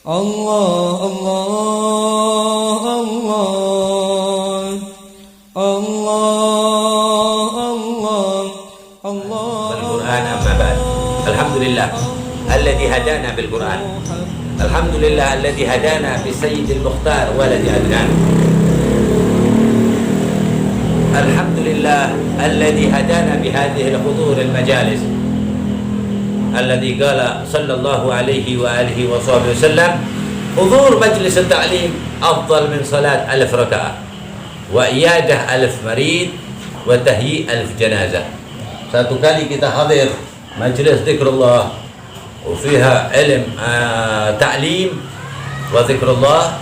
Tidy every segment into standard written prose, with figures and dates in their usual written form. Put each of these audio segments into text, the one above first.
Allah Allah Allah Allah Allah Allah. Al-Quran amma ba'd. Alhamdulillah alladhi hadana bil Quran. Alhamdulillah alladhi hadana bi Sayyidil Mukhtar waladi Adnan. Alhamdulillah alladhi hadana bi hadhihi al-hudur al-majalis. Alladhi qala sallallahu alaihi wa alihi wa sahbihi wasallam, hudur majlis at-ta'lim afdal min salat 1000 raka'ah wa iyadah 1000 marid wa tahyi' 1000 janazah. Satu kali kita hadir majlis zikrullah wa fiha ilm ta'lim wa zikrullah,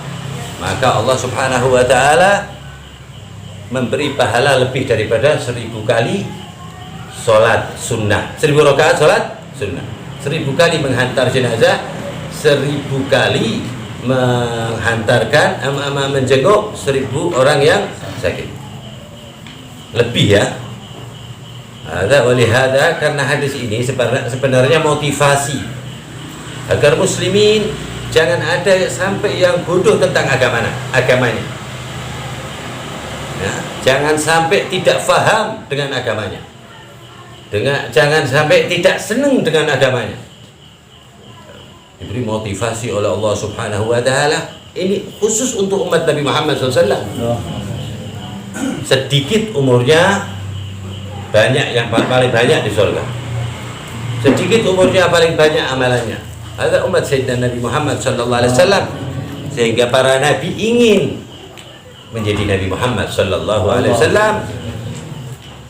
maka Allah Subhanahu wa ta'ala memberi pahala lebih daripada 1000 kali salat sunnah, 1000 rakaat salat sunnah, 1000 kali menghantar jenazah, 1000 kali menghantarkan menjenguk 1000 orang yang sakit. Lebih ya. Ada walihada, karena hadis ini sebenarnya motivasi agar muslimin jangan ada sampai yang bodoh tentang agamanya. Ya, jangan sampai tidak faham dengan agamanya. Jangan sampai tidak senang dengan agamanya. Diberi motivasi oleh Allah Subhanahu wa ta'ala. Ini khusus untuk umat Nabi Muhammad SAW. Sedikit umurnya, banyak yang paling banyak di surga. Sedikit umurnya, paling banyak amalannya. Ada umat Sayyidina Nabi Muhammad SAW. Sehingga para nabi ingin menjadi Nabi Muhammad SAW,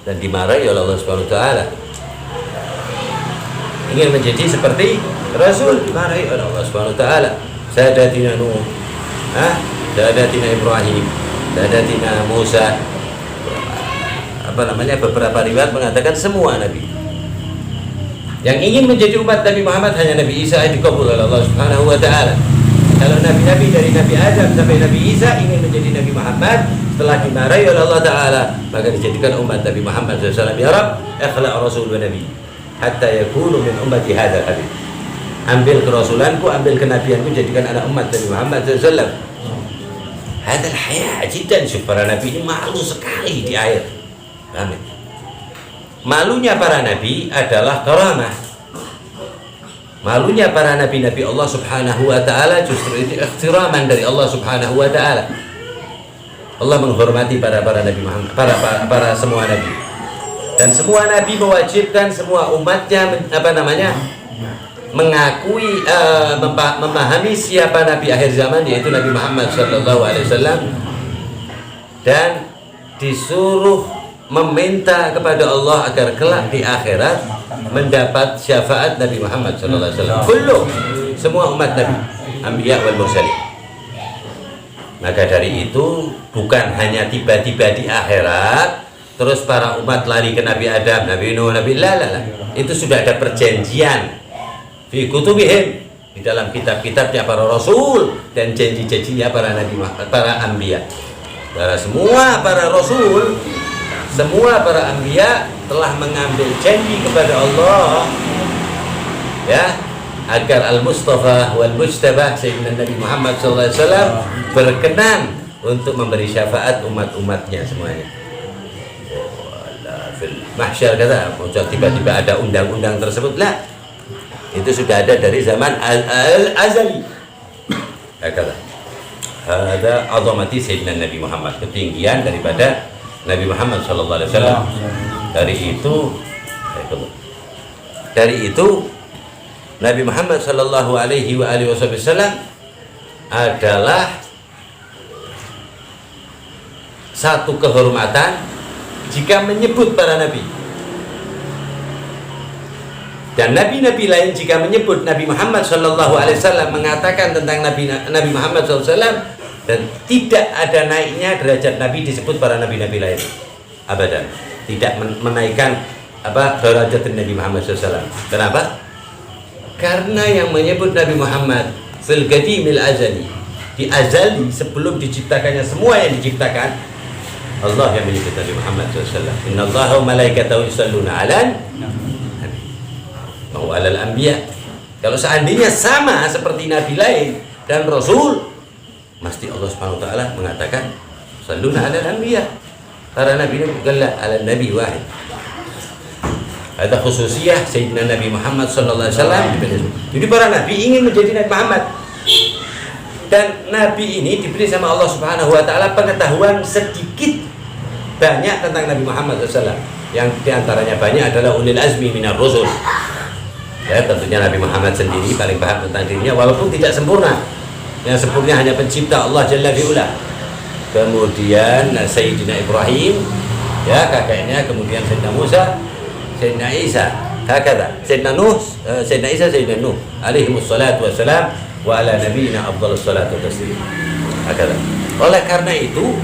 dan dimarahi oleh Allah Subhanahu wa ta'ala. Ingin menjadi seperti Rasul, dimarahi oleh Allah Subhanahu wa ta'ala. Sadatina Nuh, Sadatina Ibrahim, Sadatina Musa. Beberapa riwayat mengatakan semua nabi. Yang ingin menjadi umat Nabi Muhammad hanya Nabi Isa yang dikabul oleh Allah Subhanahu wa ta'ala. Kalau nabi-nabi dari Nabi Adam sampai Nabi Isa ingin menjadi Nabi Muhammad, setelah dimarahi oleh Allah Ta'ala, maka dijadikan umat Nabi Muhammad SAW. Ya Rab, ikhlaq rasul wa nabi hatta yakunu min ummati hadzal habib. Ambil kerasulanku, ambil kenabianku, jadikan anak umat Nabi Muhammad SAW. Hadzal haya jiddan. Para nabi ini malu sekali di air. Amin. Malunya para nabi adalah karamah. Malunya para nabi-nabi Allah Subhanahu wa ta'ala justru itu ikhtiraman dari Allah Subhanahu wa ta'ala. Allah menghormati para nabi Muhammad, para semua nabi. Dan semua nabi mewajibkan semua umatnya mengakui, memahami siapa nabi akhir zaman, yaitu Nabi Muhammad sallallahu alaihi wasallam, dan disuruh meminta kepada Allah agar kelak di akhirat mendapat syafaat Nabi Muhammad sallallahu alaihi wasallam. Kullu, semua umat Nabi, anbiya wal mursalin. Maka dari itu bukan hanya tiba-tiba di akhirat terus para umat lari ke Nabi Adam, Nabi Nuh, Nabi la. Itu sudah ada perjanjian fi kutubihim, di dalam kitab-kitabnya para rasul dan janji-janjinya para nabi, para anbiya. Semua para rasul, semua para anbiya telah mengambil janji kepada Allah, ya, agar Al-Mustafa wal Mujtabah Sayyidina Nabi Muhammad SAW berkenan untuk memberi syafaat umat-umatnya semuanya. Fil mahsyar kata, tiba-tiba ada undang-undang tersebut lah. Itu sudah ada dari zaman azali. Kata, ada azamati Sayyidina Nabi Muhammad, ketinggian daripada Nabi Muhammad SAW. Dari itu Nabi Muhammad sallallahu alaihi wasallam adalah satu kehormatan jika menyebut para nabi. Dan nabi-nabi lain jika menyebut Nabi Muhammad sallallahu alaihi wasallam, mengatakan tentang Nabi Muhammad SAW, dan tidak ada naiknya derajat nabi disebut para nabi-nabi lain. Abadan. Tidak menaikkan derajat Nabi Muhammad SAW. Kenapa? Karena yang menyebut Nabi Muhammad fil qadimil azali, di azali sebelum diciptakannya semua yang diciptakan, Allah yang menyebut Nabi Muhammad SAW. Inna Allaha wa malaikatahu yusalluna 'alan wa 'alal anbiya. Kalau seandainya sama seperti nabi lain dan Rasul, mesti Allah Subhanahu wa taala mengatakan salluna 'alal anbiya. Para nabi ini qala 'ala nabi wahid. Ada khususiyah Sayyidina Nabi Muhammad sallallahu alaihi wasallam. Jadi para nabi ingin menjadi Nabi Muhammad. Dan nabi ini diberi sama Allah Subhanahu wa taala pengetahuan sedikit banyak tentang Nabi Muhammad SAW. Yang diantaranya banyak adalah ulil azmi minar rusul. Ya, tentunya Nabi Muhammad sendiri paling paham tentang dirinya walaupun tidak sempurna. Yang sempurna hanya pencipta Allah Jalla fi'ula. Kemudian Sayyidina Ibrahim, ya kakeknya, kemudian Sayyidina Musa, Sayyidina Isa, hakadha. Sayyidina Nuh, Sayyidina Isa, Sayyidina Nuh alaihi wassalatu wassalam wa ala nabiyina afdhalus salatu taslim. Hakadha. Oleh karena itu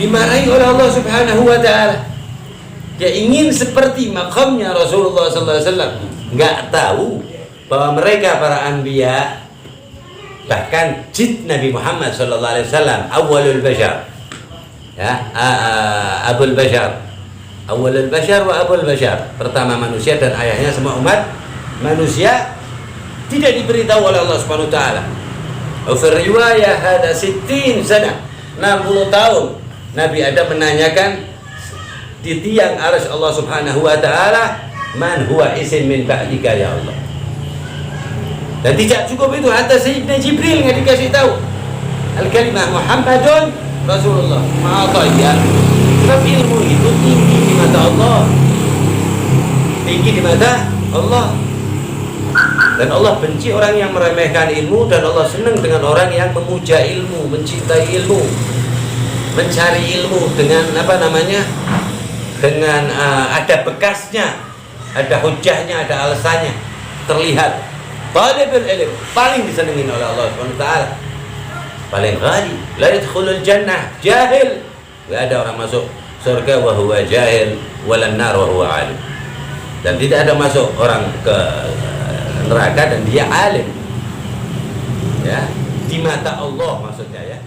dimarahi oleh Allah Subhanahu wa taala. Dia ingin seperti makamnya Rasulullah sallallahu alaihi wasallam. Enggak tahu bahwa mereka para anbiya, bahkan jid Nabi Muhammad sallallahu alaihi wasallam awalul bashar, ya, abul bashar, awalul bashar wa abul bashar, pertama manusia dan ayahnya semua umat manusia, tidak diberitahu oleh Allah Subhanahu wa taala. Fi riwayah hada 60 sana, 60 tahun Nabi Adam menanyakan di tiang arsy Allah Subhanahu wa taala, man huwa isim min ba'dika ya Allah. Dan tidak cukup itu, hatta Sayyidina Jibril nggak dikasih tahu al-kalimah Muhammadun Rasulullah ma'atayya. Sebab ilmu itu tinggi di mata Allah, tinggi di mata Allah. Dan Allah benci orang yang meremehkan ilmu, dan Allah senang dengan orang yang memuja ilmu, mencintai ilmu, mencari ilmu dengan apa namanya, dengan ada bekasnya, ada hujahnya, ada alasannya, terlihat. Talibul ilm paling disenangi oleh Allah Subhanahu wa taala. Paling ghali, la yadkhulul jannah jahil. Enggak ada orang masuk surga wa huwa jahil, walan nar wa huwa alim. Dan tidak ada masuk orang ke neraka dan dia alim. Ya, di mata Allah maksudnya ya.